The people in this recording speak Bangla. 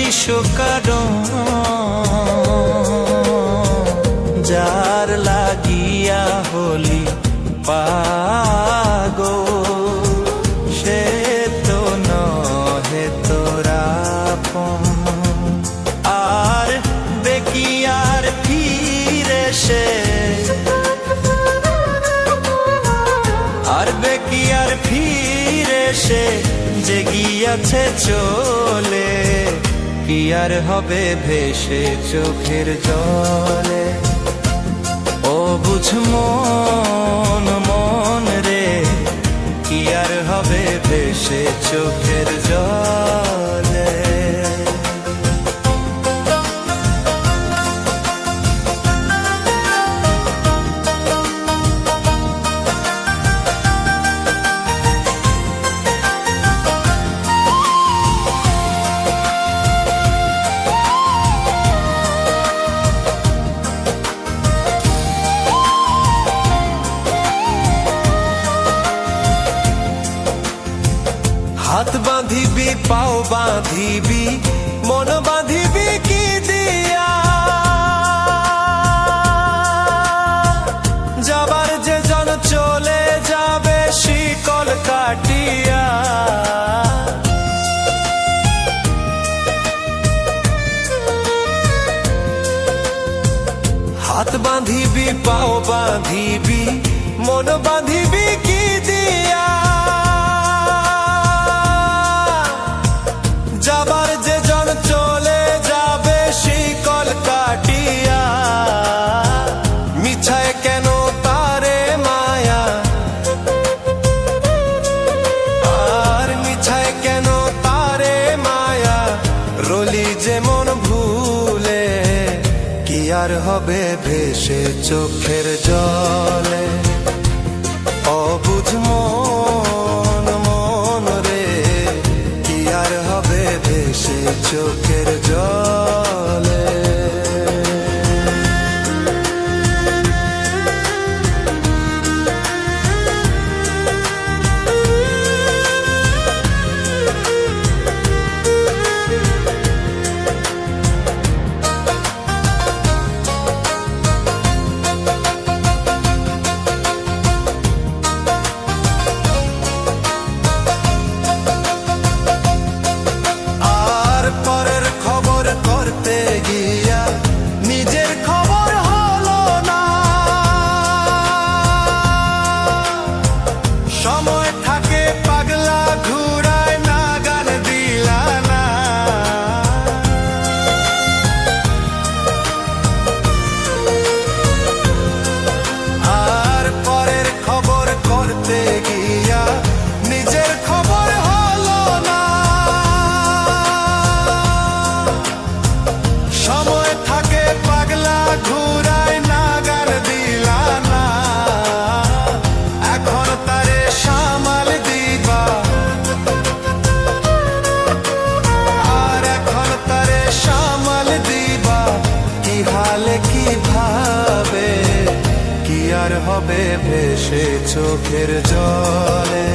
দিশ কারণ যার লাগিয়া হলি পাগল, সে তো নহে তোরা আপন। আর দেখি আর ফিরে সে, আর দেখি আর ফিরে সে যে গিয়াছে চলে, কি আর হবে ভেসে চোখের জলে। ও বুঝ মন মন রে, কি আর হবে ভেসে চোখের জলে। হাত বাঁধিবি পাও বাঁধিবি মন বাঁধিবি কি দিয়া, যাবার যে জন চলে যাবে শিকল কাটিয়া। হাত বাঁধিবি পাও বাঁধিবি মন বাঁধিবি কি দিয়া, যাবার যে জন চলে যাবে শিকল কাটিয়া। মিছায় কেন তারে মায়া, আর মিছায় কেন তারে মায়া, রলি যে মন ভুলে, কি আর হবে ভেসে চোখের জলে। অবুঝ মন মন রে, কি আর হবে ভেসে চোখের জলে। হবে ভেসে চোখের জলে।